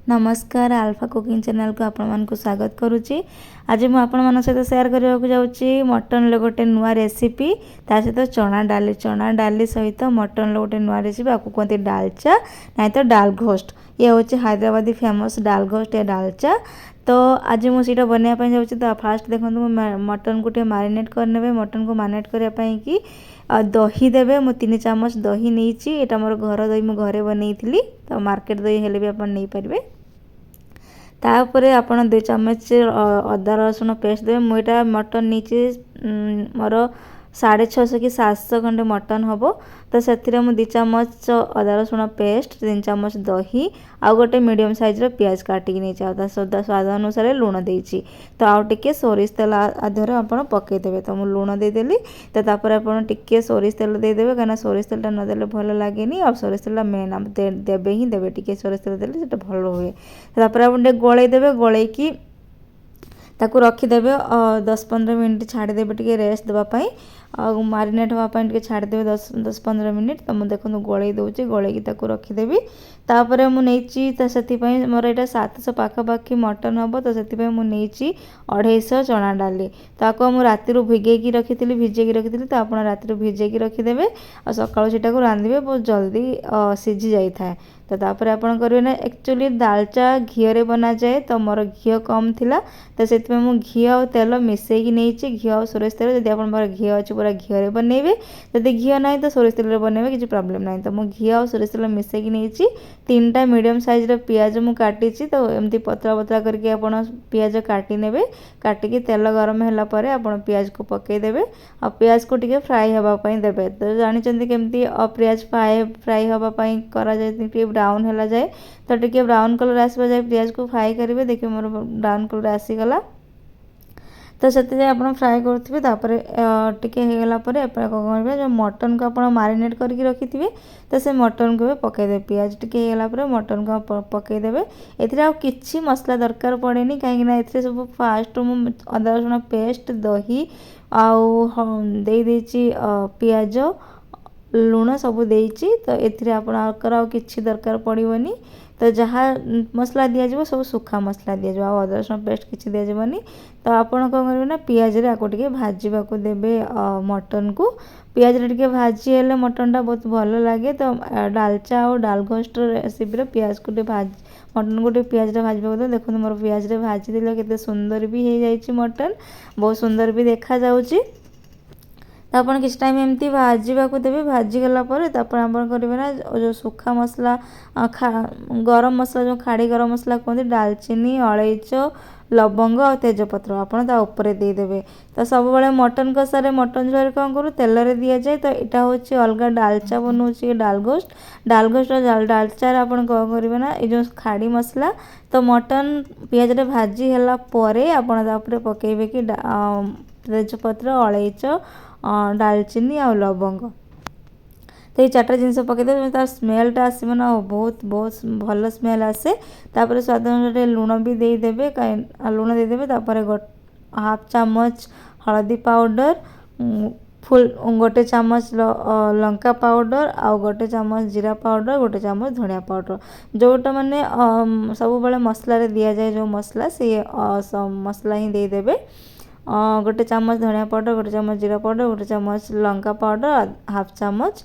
नमस्कार alpha cooking channel को आपण मान को स्वागत करुच्ची। आज मुझे आपण मान सहित शेयर करने को जाऊँगी मटन लो गोटे नुआ रेसिपी ता सहित चना डाली सहित मटन लो गोटे नुआ रेसिपी आपको कहते डालचा नहीं तो डाल घोस्ट। ये हूँ हैदराबादी फेमस डाल घोस्ट या डालचा। तो आज मुझे बनवाई जाऊँ तो फास्ट देखो मटन को मारिनेट करने मटन को मारिनेट करने कि दही देवे मु 3 चामच दही नहीं यहाँ मोर घर दही मुझे घरे बनई तो मार्केट दही हेले भी आप नहीं पारे। तापर आपन 2 चम्मच अदा रसुण पेस्ट देवे। मुझे मटन नीचे मोर 650 कि 700 खंडे मटन हम तो से 2 चम्मच अदा रसुण पेस्ट 3 चम्मच दही आउ गोटे मीडियम साइज पियाज काटिक नहीं स्वाद अनुसार लुण देती तो आउ टे सोरिष तेल आधर आप पकईदे। तो मुझे लुण देदेली तो तापर आप टे सोरिष तेल देदेवे कहीं सोरिष तेलटा नदेले भल लगे और सोरिष तेल मेन देवे ही देवे टे सोरिष तेल देले से भल हुए। तापर आप गोलईदेवे गोलैकी ताकू रखीदेवे 10-15 मिनट छाड़देवे टे रेस्ट देवाई और मारिनेट होगापी छाड़देवे 10-15 मिनट। तो मुझे देखो गोलई दूसरी गोलैकी रखीदेवी। तापर मुझे से मोर यहाँ 700 पाखापाखि मटन हम तो से मुझे 250 चना डाली तो मुझे राति भिगेकी रखी भिजेकी तो आप राति भिजेकी रखीदेवे और सकाळु सेटा रांधिबे बहुत जल्दी सीझी जाए। तो तापर आपन करिवे ना एक्चुअली दालचा घीरे बना जाए तो मोर घी कम थिला तो से घी और तेल मिसेकी नहीं घी और सोरिष तेल जब आप घी अच्छे पूरा घीरे बनइबे जदि घी ना तो सोरिष तेल बनइबे किसी प्रॉब्लम ना। तो मुझे घी और सोरिष तेल मिसेकी नहीं 3टा मीडियम साइज पियाज मु काटी तो एमती पतला पतला करके आपन पियाज काटी नेबे। काटिकी तेल गरम होला परे आपन पियाज को पकईदेवे और पियाज को टिके फ्राई होगापी देवे। तो जानते केमती पियाज फ्राई होगापी करा जाए ब्राउन होला जाए तो टिके ब्राउन कलर आसवा जाए पियाज को फ्राई करेंगे। देखिए मोर ब्राउन कलर आसीगला तो से आप फ्राए करेंगे। तापर टिके होगला करेंगे जो मटन को आप मारिनेट करके रखी थे तो से मटन को भी पकईदे पियाज टिके होगला मटन को पकईदे। ए किसी मसला दरकार पड़े कहीं सब फास्ट मु अदा रसुण पेस्ट दही आउ देची पियाज लुण सब देची तो ये आपणकर किसी दरकार पड़ोनी। तो जहाँ मसला दिज्व सब सुखा मसला दिज्व अदा रसुण पेस्ट किसी दिज्वनी। तो आपड़ कौन करेंगे ना पियाज आपको टे भाजवा को देवे मटन को पियाज टे भाजी हेल्ले मटनटा बहुत भल लगे। तो डालचा और डाल घोस्ट रेसिपी पियाज को मटन को पियाज भाजवा को देखो मोर पियाज भाजी देले केते सुंदर भी हो जाए मटन बहुत सुंदर भी देखा जाउची। तो आप किसी टाइम एमती भाजवा को देवे भाजी गलापर आप करेंगे ना जो सुखा मसला गरम मसला जो खाड़ी गरम मसला कहते डालचीनी अलैच लवंग और तेजपत्र आपड़ देदेवे। तो सब बड़े मटन कषारे मटन झोल कौन करूँ तेल रे दि जाए। तो यहाँ हूँ अलग डालचा बनाऊँगी डालघोस्ट डालचार आप कौन करेंगे ना ये जो खाड़ी मसला तो मटन पियाज भाजी है आपड़ पकईबे कि तेजपत्र अलैच डालचीनी आ लवंग तो ये 4टा जिनस पकईदे तार स्मेलटा आसो ना बहुत बहुत भल स्मेल आसे। तापर स्वाद अनुसार लुण भी देदेवे लुण देदेवे। तापर हाफ चामच हलदी पाउडर फुल गोटे चामच लंका पाउडर आउ गोटे चामच जीरा पाउडर गोटे चामच धनिया पाउडर जोटा माने सब बड़े मसला रे दिया जाए जो मसला से मसला ही देदेवे। गोटे चामच धनिया पाउडर गोटे चामच जीरा पाउडर गोटे चामच लंका पाउडर हाफ चामच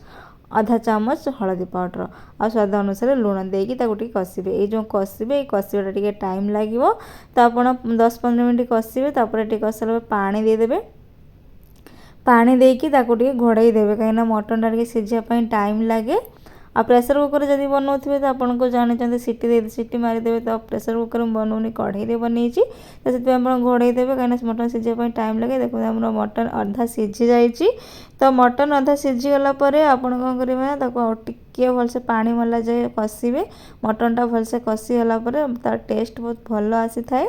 आधा चामच हलदी पाउडर आ स्वाद अनुसार लुण देकी कषिबे। ये जो कषिबे कषिबाटा टिके टाइम लगे तो आप 10-15 मिनट कषिबे। तापर टिके कषिला पानी देदेवे पानी देकी घोड़ाई देवे कहीं मटन टा सीझापी टाइम लगे। आ प्रेसर कुकर जब बनाऊे तो आपको जानते सीटी मारिदेवे। तो प्रेसर कुकर बनाऊनी कढ़ई बनई तो से घोड़ई देवे कहीं मटन सीझापी टाइम लगे। देखो मटन अधा सीझी जाइए। तो मटन अधा सीझीगला आप कौन करेंगे टिके भलसे पानी मला जाए कषिबे मटनटा भलसे कषिगला तार टेस्ट बहुत भल आसी थाए।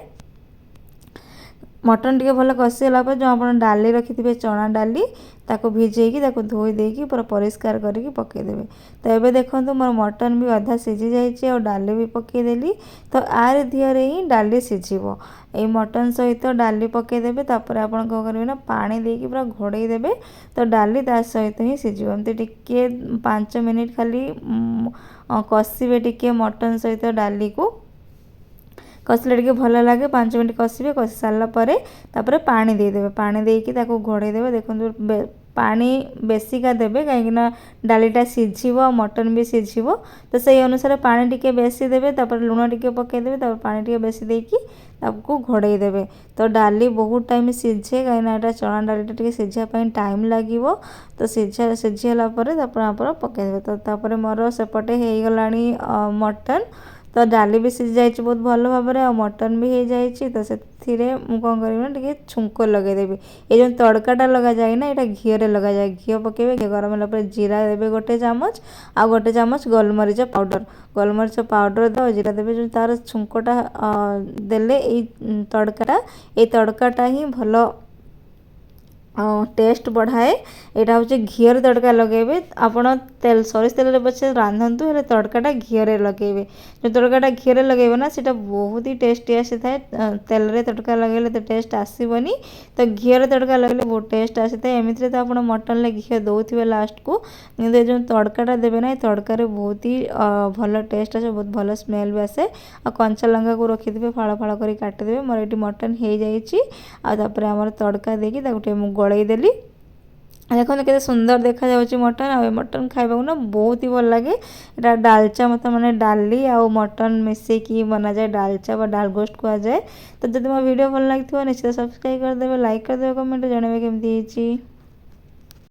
मटन टिके भल कषिगला जो आप डाली रखी थे चना डाली ताको भिजेकी ताको धोई देकी पूरा परिष्कार करके पकईदेवे। तो ये देखो मोर मटन भी अधा सीझी जाइए और डाली भी पकईदेली। तो आर दिहरे ही डाली सीझिबो ये मटन सहित डाली पकईदेवे। तापर आप कौन करेंगे ना पानी देकी पूरा घोड़ई देवे तो डाली ता सहित ही सीझिबो। एमती टिके 5 मिनिट खाली कषिबे टिके मटन सहित डाली को कषिले टिके भल लगे 5 मिनट कषिबे कषि सारा पर तापर पानी देदेवे पानी देकी ताको घोड़े देवे देखो पानी बेसिका देवे कहीं डालीटा सीझीब मटन भी सीझीब तो से अनुसार पानी टिके बेसी देवे तापर लुण टिके पकईदेवे तापर पानी टिके बेसी देकी ताको घोड़े देवे। तो डाली बहुत टाइम सीझे कहीं चना डालीटा टिके सीझापी टाइम लगे तो सीझीला तापर पकईदेवे। तो तापर मोर सेपटे हो गलानी मटन तो डाली भी सीझी जाइए बहुत भल भाव में मटन भी हो जाइए। तो से कौन कर छुंक लगेदेवी ये जो तड़काटा लगा जाए ना यहाँ घीरे लगा जाए घी पकेबे घी गरम है जीरा देवे गोटे चामच आ गोटे चामच गोलमरीच पाउडर दो जीरा देवे जो तार छुंकटा देले ये तड़काटा ही भल टेस्ट बढ़ाए। यहाँ हूँ घीर तड़का लगेबे आपण तेल सरिष तेल पचे रांधतु हेले तड़काटा घीरे लगेबे जो तड़काटा घीरे लगेबे ना सीटा बहुत ही टेस्टी आसी थाए तेल रे तड़का लगेले तो टेस्ट आसबनी तो घीरे तड़का लगेले बहुत टेस्ट आसी थाए। एमती तो आप मटन ले घी दौथे लास्ट को कि जो तड़काटा देवे ना तड़कार बहुत ही भल टेस्ट आसे बहुत भल स्मेल भी आसे। आ कंचा लंका को रखिदे फाड़ फाड़ कर काटिदेवे मोर ये मटन हो जापर आम तड़का देकी गलई देली देखो केते सुंदर देखा जाउची मटन आ मटन खाइबा ना बहुत ही भल लगे। एटा डालचा मत माने डाली आ मटन मिसे की बना जाए डालचा बा डाल गोश्त कहा जाए। तो जब मो वीडियो भल लगी निश्चित सब्सक्राइब कर देबे लाइक कर देबे कमेंट जनइबे केमती।